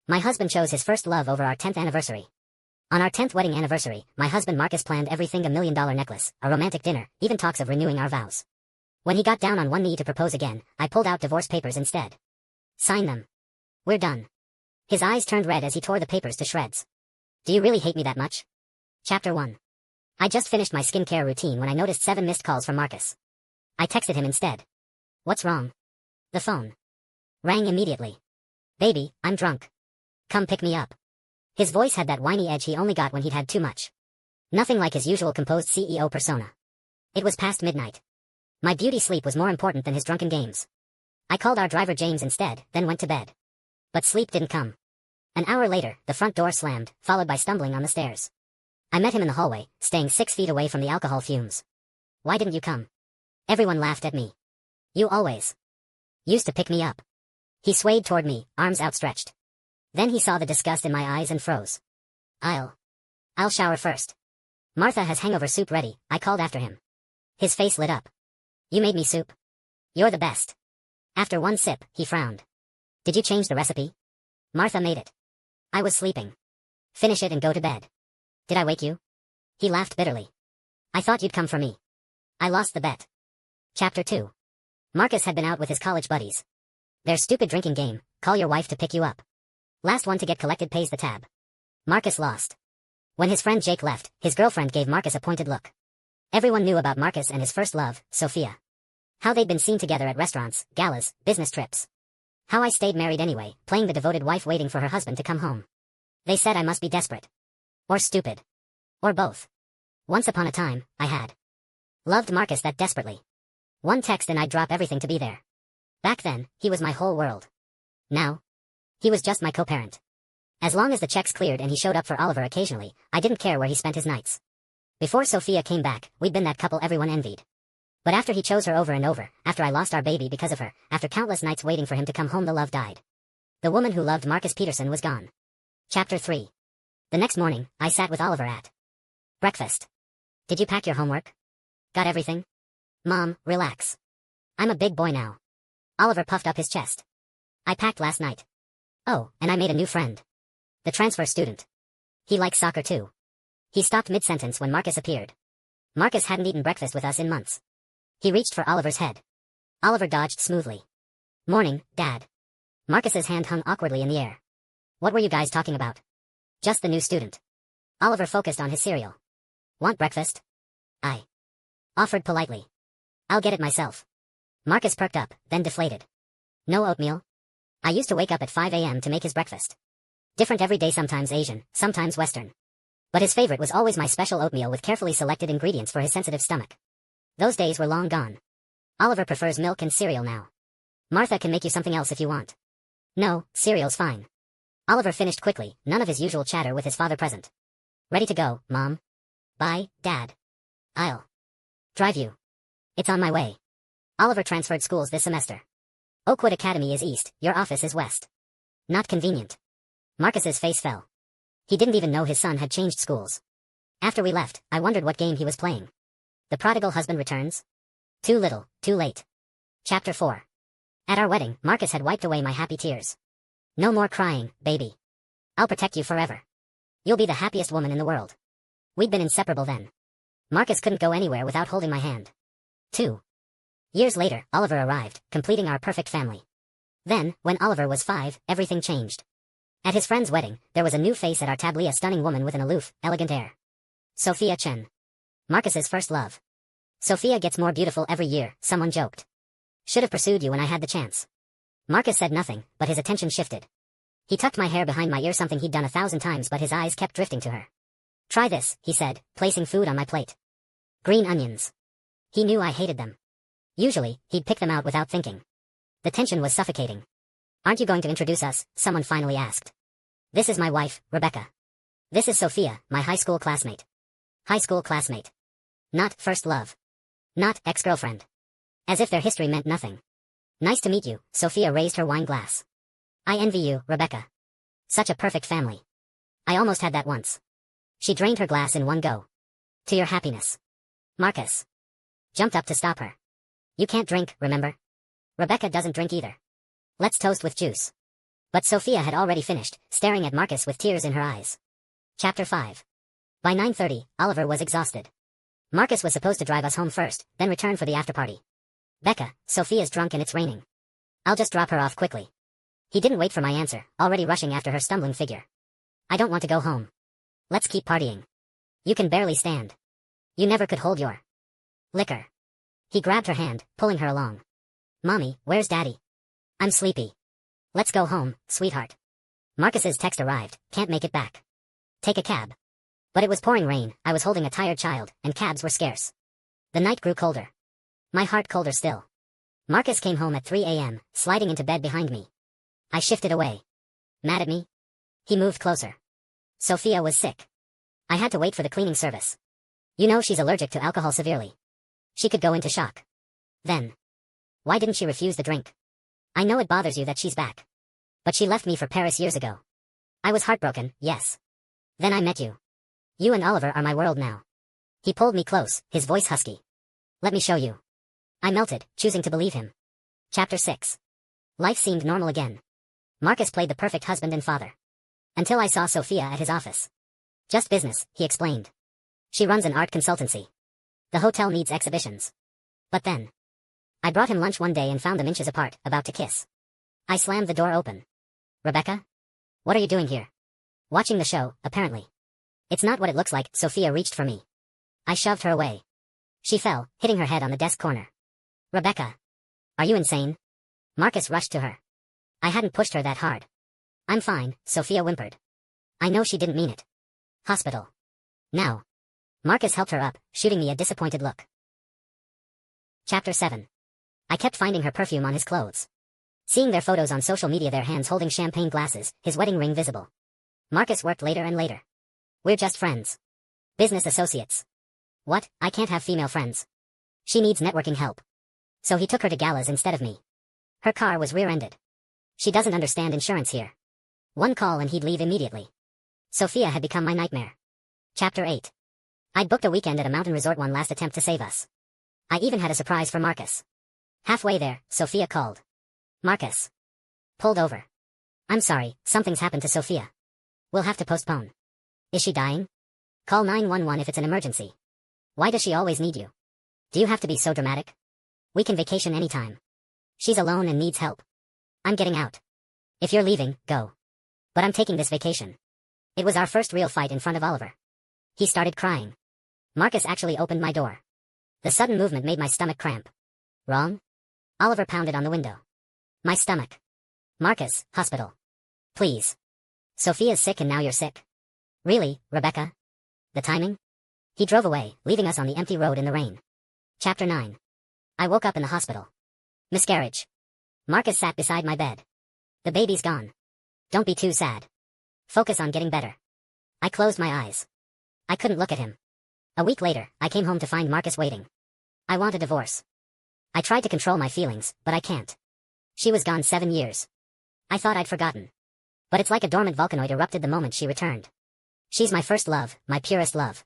My husband chose his first love over our 10th anniversary. On our 10th wedding anniversary, my husband Marcus planned everything: $1 million necklace, a romantic dinner, even talks of renewing our vows. When he got down on one knee to propose again, I pulled out divorce papers instead. Sign them. We're done. His eyes turned red as he tore the papers to shreds. Do you really hate me that much? Chapter 1. I just finished my skincare routine when I noticed 7 missed calls from Marcus. I texted him instead. What's wrong? The phone rang immediately. Baby, I'm drunk. Come pick me up. His voice had that whiny edge he only got when he'd had too much. Nothing like his usual composed CEO persona. It was past midnight. My beauty sleep was more important than his drunken games. I called our driver James instead, then went to bed. But sleep didn't come. An hour later, the front door slammed, followed by stumbling on the stairs. I met him in the hallway, staying 6 feet away from the alcohol fumes. Why didn't you come? Everyone laughed at me. You always used to pick me up. He swayed toward me, arms outstretched. Then he saw the disgust in my eyes and froze. I'll shower first. Martha has hangover soup ready, I called after him. His face lit up. You made me soup? You're the best. After one sip, he frowned. Did you change the recipe? Martha made it. I was sleeping. Finish it and go to bed. Did I wake you? He laughed bitterly. I thought you'd come for me. I lost the bet. Chapter 2. Marcus had been out with his college buddies. Their stupid drinking game, call your wife to pick you up. Last one to get collected pays the tab. Marcus lost. When his friend Jake left, his girlfriend gave Marcus a pointed look. Everyone knew about Marcus and his first love, Sophia. How they'd been seen together at restaurants, galas, business trips. How I stayed married anyway, playing the devoted wife waiting for her husband to come home. They said I must be desperate. Or stupid. Or both. Once upon a time, I had loved Marcus that desperately. One text and I'd drop everything to be there. Back then, he was my whole world. Now, he was just my co-parent. As long as the checks cleared and he showed up for Oliver occasionally, I didn't care where he spent his nights. Before Sophia came back, we'd been that couple everyone envied. But after he chose her over and over, after I lost our baby because of her, after countless nights waiting for him to come home, the love died. The woman who loved Marcus Peterson was gone. Chapter 3. The next morning, I sat with Oliver at breakfast. Did you pack your homework? Got everything? Mom, relax. I'm a big boy now. Oliver puffed up his chest. I packed last night. Oh, and I made a new friend. The transfer student. He likes soccer too. He stopped mid-sentence when Marcus appeared. Marcus hadn't eaten breakfast with us in months. He reached for Oliver's head. Oliver dodged smoothly. Morning, Dad. Marcus's hand hung awkwardly in the air. What were you guys talking about? Just the new student. Oliver focused on his cereal. Want breakfast? I offered politely. I'll get it myself. Marcus perked up, then deflated. No oatmeal? I used to wake up at 5 a.m. to make his breakfast. Different every day, sometimes Asian, sometimes Western. But his favorite was always my special oatmeal with carefully selected ingredients for his sensitive stomach. Those days were long gone. Oliver prefers milk and cereal now. Martha can make you something else if you want. No, cereal's fine. Oliver finished quickly, none of his usual chatter with his father present. Ready to go, Mom? Bye, Dad. I'll drive you. It's on my way. Oliver transferred schools this semester. Oakwood Academy is east, your office is west. Not convenient. Marcus's face fell. He didn't even know his son had changed schools. After we left, I wondered what game he was playing. The prodigal husband returns? Too little, too late. Chapter 4. At our wedding, Marcus had wiped away my happy tears. No more crying, baby. I'll protect you forever. You'll be the happiest woman in the world. We'd been inseparable then. Marcus couldn't go anywhere without holding my hand. 2 years later, Oliver arrived, completing our perfect family. Then, when Oliver was 5, everything changed. At his friend's wedding, there was a new face at our table, a stunning woman with an aloof, elegant air. Sophia Chen. Marcus's first love. Sophia gets more beautiful every year, someone joked. Should have pursued you when I had the chance. Marcus said nothing, but his attention shifted. He tucked my hair behind my ear, something he'd done 1,000 times, but his eyes kept drifting to her. Try this, he said, placing food on my plate. Green onions. He knew I hated them. Usually, he'd pick them out without thinking. The tension was suffocating. Aren't you going to introduce us? Someone finally asked. This is my wife, Rebecca. This is Sophia, my high school classmate. High school classmate. Not first love. Not ex-girlfriend. As if their history meant nothing. Nice to meet you, Sophia raised her wine glass. I envy you, Rebecca. Such a perfect family. I almost had that once. She drained her glass in one go. To your happiness. Marcus jumped up to stop her. You can't drink, remember? Rebecca doesn't drink either. Let's toast with juice. But Sophia had already finished, staring at Marcus with tears in her eyes. Chapter 5. By 9:30, Oliver was exhausted. Marcus was supposed to drive us home first, then return for the after-party. Becca, Sophia's drunk and it's raining. I'll just drop her off quickly. He didn't wait for my answer, already rushing after her stumbling figure. I don't want to go home. Let's keep partying. You can barely stand. You never could hold your liquor. He grabbed her hand, pulling her along. Mommy, where's Daddy? I'm sleepy. Let's go home, sweetheart. Marcus's text arrived, can't make it back. Take a cab. But it was pouring rain, I was holding a tired child, and cabs were scarce. The night grew colder. My heart colder still. Marcus came home at 3 a.m., sliding into bed behind me. I shifted away. Mad at me? He moved closer. Sophia was sick. I had to wait for the cleaning service. You know she's allergic to alcohol severely. She could go into shock. Then. Why didn't she refuse the drink? I know it bothers you that she's back. But she left me for Paris years ago. I was heartbroken, yes. Then I met you. You and Oliver are my world now. He pulled me close, his voice husky. Let me show you. I melted, choosing to believe him. Chapter 6. Life seemed normal again. Marcus played the perfect husband and father. Until I saw Sophia at his office. Just business, he explained. She runs an art consultancy. The hotel needs exhibitions. But then. I brought him lunch one day and found them inches apart, about to kiss. I slammed the door open. Rebecca? What are you doing here? Watching the show, apparently. It's not what it looks like. Sophia reached for me. I shoved her away. She fell, hitting her head on the desk corner. Rebecca. Are you insane? Marcus rushed to her. I hadn't pushed her that hard. I'm fine, Sophia whimpered. I know she didn't mean it. Hospital. Now. Marcus helped her up, shooting me a disappointed look. Chapter 7. I kept finding her perfume on his clothes. Seeing their photos on social media, their hands holding champagne glasses, his wedding ring visible. Marcus worked later and later. We're just friends. Business associates. What? I can't have female friends. She needs networking help. So he took her to galas instead of me. Her car was rear-ended. She doesn't understand insurance here. One call and he'd leave immediately. Sophia had become my nightmare. Chapter 8. I'd booked a weekend at a mountain resort, one last attempt to save us. I even had a surprise for Marcus. Halfway there, Sophia called. Marcus. Pulled over. I'm sorry, something's happened to Sophia. We'll have to postpone. Is she dying? Call 911 if it's an emergency. Why does she always need you? Do you have to be so dramatic? We can vacation anytime. She's alone and needs help. I'm getting out. If you're leaving, go. But I'm taking this vacation. It was our first real fight in front of Oliver. He started crying. Marcus actually opened my door. The sudden movement made my stomach cramp. Wrong? Oliver pounded on the window. My stomach. Marcus, hospital. Please. Sophia's sick and now you're sick. Really, Rebecca? The timing? He drove away, leaving us on the empty road in the rain. Chapter 9. I woke up in the hospital. Miscarriage. Marcus sat beside my bed. The baby's gone. Don't be too sad. Focus on getting better. I closed my eyes. I couldn't look at him. A week later, I came home to find Marcus waiting. I want a divorce. I tried to control my feelings, but I can't. She was gone 7 years. I thought I'd forgotten. But it's like a dormant volcanoid erupted the moment she returned. She's my first love, my purest love.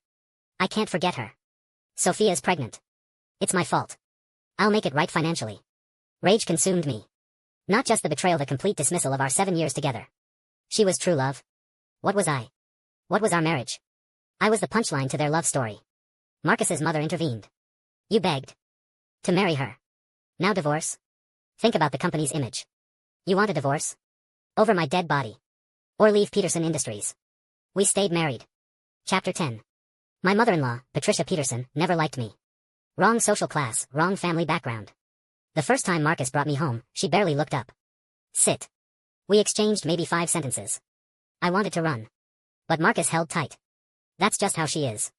I can't forget her. Sophia's pregnant. It's my fault. I'll make it right financially. Rage consumed me. Not just the betrayal, the complete dismissal of our 7 years together. She was true love. What was I? What was our marriage? I was the punchline to their love story. Marcus's mother intervened. You begged to marry her. Now divorce? Think about the company's image. You want a divorce? Over my dead body. Or leave Peterson Industries. We stayed married. Chapter 10. My mother-in-law, Patricia Peterson, never liked me. Wrong social class, wrong family background. The first time Marcus brought me home, she barely looked up. Sit. We exchanged maybe 5 sentences. I wanted to run. But Marcus held tight. That's just how she is.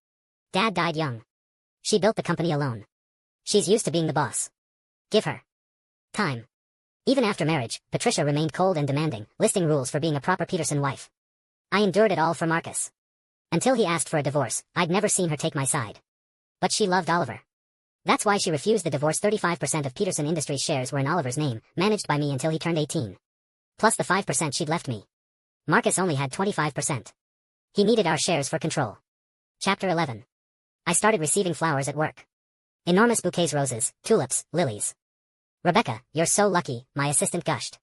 Dad died young. She built the company alone. She's used to being the boss. Give her time. Even after marriage, Patricia remained cold and demanding, listing rules for being a proper Peterson wife. I endured it all for Marcus. Until he asked for a divorce, I'd never seen her take my side. But she loved Oliver. That's why she refused the divorce. 35% of Peterson Industries shares were in Oliver's name, managed by me until he turned 18. Plus the 5% she'd left me. Marcus only had 25%. He needed our shares for control. Chapter 11. I started receiving flowers at work. Enormous bouquets, roses, tulips, lilies. Rebecca, you're so lucky, my assistant gushed.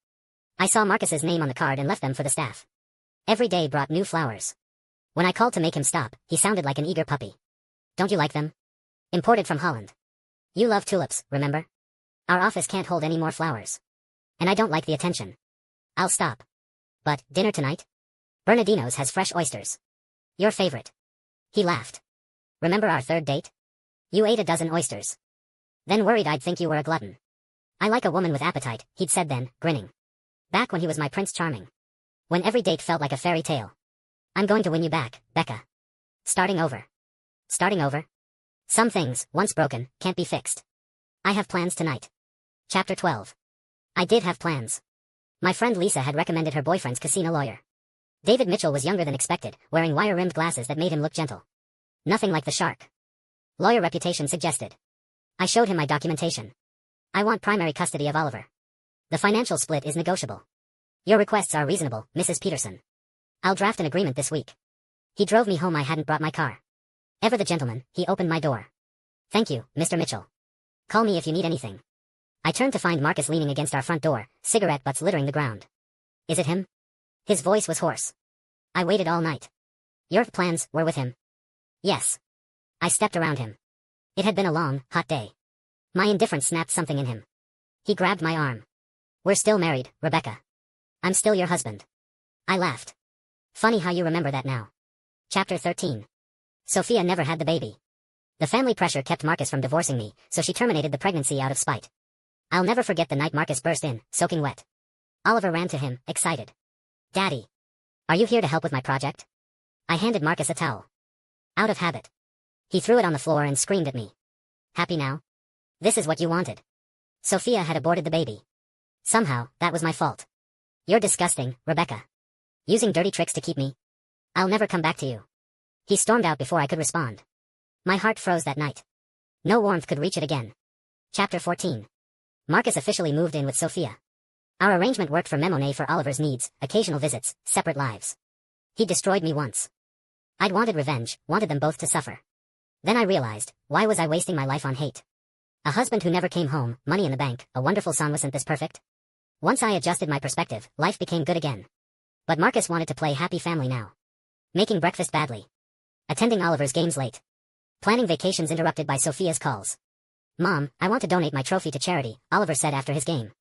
I saw Marcus's name on the card and left them for the staff. Every day brought new flowers. When I called to make him stop, he sounded like an eager puppy. Don't you like them? Imported from Holland. You love tulips, remember? Our office can't hold any more flowers. And I don't like the attention. I'll stop. But, dinner tonight? Bernardino's has fresh oysters. Your favorite. He laughed. Remember our third date? You ate a dozen oysters. Then worried I'd think you were a glutton. I like a woman with appetite, he'd said then, grinning. Back when he was my Prince Charming. When every date felt like a fairy tale. I'm going to win you back, Becca. Starting over. Starting over? Some things, once broken, can't be fixed. I have plans tonight. Chapter 12. I did have plans. My friend Lisa had recommended her boyfriend's casino lawyer. David Mitchell was younger than expected, wearing wire-rimmed glasses that made him look gentle. Nothing like the shark. Lawyer reputation suggested. I showed him my documentation. I want primary custody of Oliver. The financial split is negotiable. Your requests are reasonable, Mrs. Peterson. I'll draft an agreement this week. He drove me home. I hadn't brought my car. Ever the gentleman, he opened my door. Thank you, Mr. Mitchell. Call me if you need anything. I turned to find Marcus leaning against our front door, cigarette butts littering the ground. Is it him? His voice was hoarse. I waited all night. Your plans were with him? Yes. I stepped around him. It had been a long, hot day. My indifference snapped something in him. He grabbed my arm. We're still married, Rebecca. I'm still your husband. I laughed. Funny how you remember that now. Chapter 13. Sophia never had the baby. The family pressure kept Marcus from divorcing me, so she terminated the pregnancy out of spite. I'll never forget the night Marcus burst in, soaking wet. Oliver ran to him, excited. Daddy. Are you here to help with my project? I handed Marcus a towel. Out of habit. He threw it on the floor and screamed at me. Happy now? This is what you wanted. Sophia had aborted the baby. Somehow, that was my fault. You're disgusting, Rebecca. Using dirty tricks to keep me. I'll never come back to you. He stormed out before I could respond. My heart froze that night. No warmth could reach it again. Chapter 14. Marcus officially moved in with Sophia. Our arrangement worked for Memonet for Oliver's needs, occasional visits, separate lives. He destroyed me once. I'd wanted revenge, wanted them both to suffer. Then I realized, why was I wasting my life on hate? A husband who never came home, money in the bank, a wonderful son wasn't this perfect? Once I adjusted my perspective, life became good again. But Marcus wanted to play happy family now. Making breakfast badly. Attending Oliver's games late. Planning vacations interrupted by Sophia's calls. Mom, I want to donate my trophy to charity, Oliver said after his game.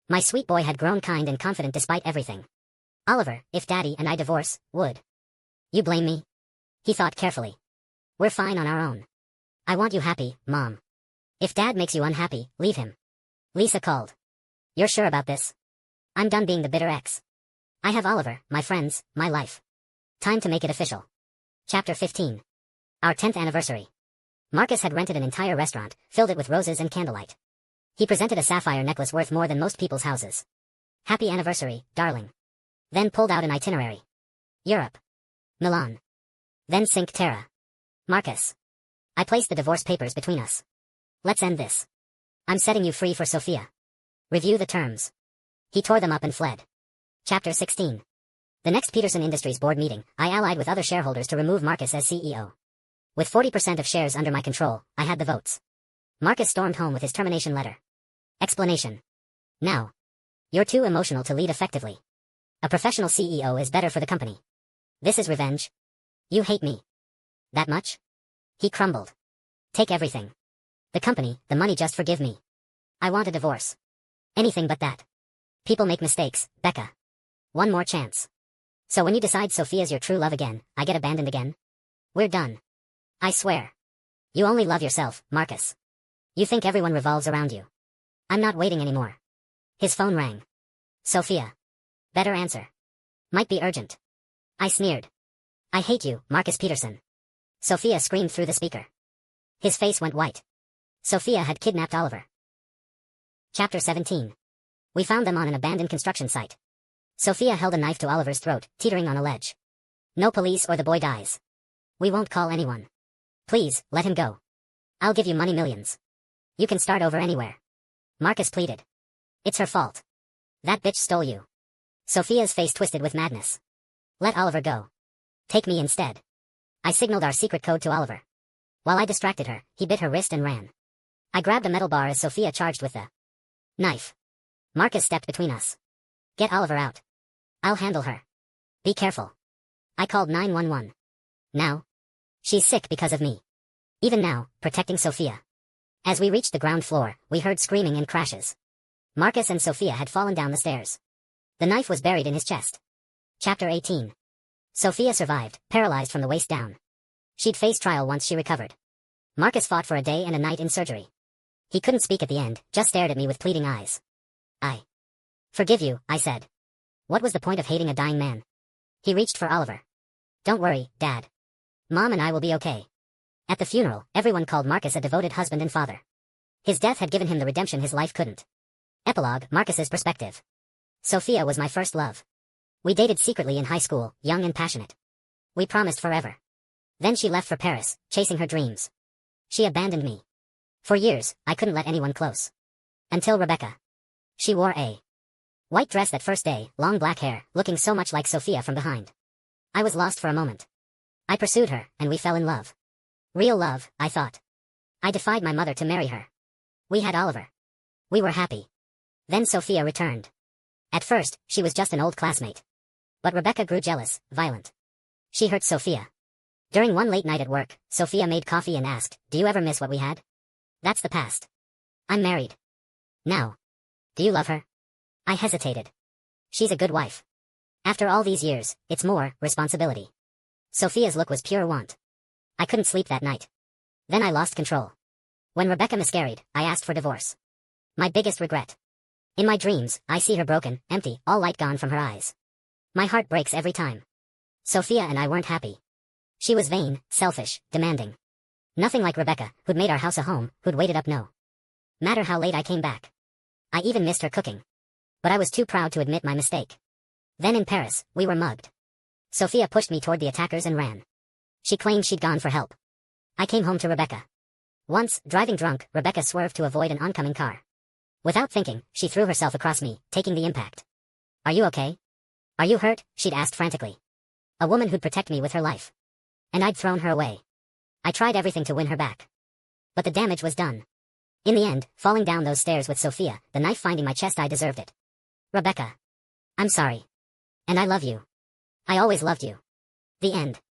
My sweet boy had grown kind and confident despite everything. Oliver, if Daddy and I divorce, would you blame me? He thought carefully. We're fine on our own. I want you happy, Mom. If Dad makes you unhappy, leave him. Lisa called. You're sure about this? I'm done being the bitter ex. I have Oliver, my friends, my life. Time to make it official. Chapter 15. Our 10th anniversary. Marcus had rented an entire restaurant, filled it with roses and candlelight. He presented a sapphire necklace worth more than most people's houses. Happy anniversary, darling. Then pulled out an itinerary. Europe. Milan. Then Cinque Terre. Marcus. I placed the divorce papers between us. Let's end this. I'm setting you free for Sophia. Review the terms. He tore them up and fled. Chapter 16. The next Peterson Industries board meeting, I allied with other shareholders to remove Marcus as CEO. With 40% of shares under my control, I had the votes. Marcus stormed home with his termination letter. Explanation. Now. You're too emotional to lead effectively. A professional CEO is better for the company. This is revenge. You hate me. That much? He crumbled. Take everything. The company, the money, just forgive me. I want a divorce. Anything but that. People make mistakes, Becca. One more chance. So when you decide Sophia's your true love again, I get abandoned again? We're done. I swear. You only love yourself, Marcus. You think everyone revolves around you. I'm not waiting anymore. His phone rang. Sophia. Better answer. Might be urgent. I sneered. I hate you, Marcus Peterson. Sophia screamed through the speaker. His face went white. Sophia had kidnapped Oliver. Chapter 17. We found them on an abandoned construction site. Sophia held a knife to Oliver's throat, teetering on a ledge. No police or the boy dies. We won't call anyone. Please, let him go. I'll give you money, millions. You can start over anywhere. Marcus pleaded. It's her fault. That bitch stole you. Sophia's face twisted with madness. Let Oliver go. Take me instead. I signaled our secret code to Oliver. While I distracted her, he bit her wrist and ran. I grabbed a metal bar as Sophia charged with the knife. Marcus stepped between us. Get Oliver out. I'll handle her. Be careful. I called 911. Now? She's sick because of me. Even now, protecting Sophia. As we reached the ground floor, we heard screaming and crashes. Marcus and Sophia had fallen down the stairs. The knife was buried in his chest. Chapter 18. Sophia survived, paralyzed from the waist down. She'd face trial once she recovered. Marcus fought for a day and a night in surgery. He couldn't speak at the end, just stared at me with pleading eyes. I forgive you, I said. What was the point of hating a dying man? He reached for Oliver. Don't worry, Dad. Mom and I will be okay. At the funeral, everyone called Marcus a devoted husband and father. His death had given him the redemption his life couldn't. Epilogue, Marcus's perspective. Sophia was my first love. We dated secretly in high school, young and passionate. We promised forever. Then she left for Paris, chasing her dreams. She abandoned me. For years, I couldn't let anyone close. Until Rebecca. She wore a white dress that first day, long black hair, looking so much like Sophia from behind. I was lost for a moment. I pursued her, and we fell in love. Real love, I thought. I defied my mother to marry her. We had Oliver. We were happy. Then Sophia returned. At first, she was just an old classmate. But Rebecca grew jealous, violent. She hurt Sophia. During one late night at work, Sophia made coffee and asked, "Do you ever miss what we had?" That's the past. I'm married. Now. Do you love her? I hesitated. She's a good wife. After all these years, it's more responsibility. Sophia's look was pure want. I couldn't sleep that night. Then I lost control. When Rebecca miscarried, I asked for divorce. My biggest regret. In my dreams, I see her broken, empty, all light gone from her eyes. My heart breaks every time. Sophia and I weren't happy. She was vain, selfish, demanding. Nothing like Rebecca, who'd made our house a home, who'd waited up no matter how late I came back. I even missed her cooking. But I was too proud to admit my mistake. Then in Paris, we were mugged. Sophia pushed me toward the attackers and ran. She claimed she'd gone for help. I came home to Rebecca. Once, driving drunk, Rebecca swerved to avoid an oncoming car. Without thinking, she threw herself across me, taking the impact. Are you okay? Are you hurt? She'd asked frantically. A woman who'd protect me with her life. And I'd thrown her away. I tried everything to win her back. But the damage was done. In the end, falling down those stairs with Sophia, the knife finding my chest, I deserved it. Rebecca. I'm sorry. And I love you. I always loved you. The end.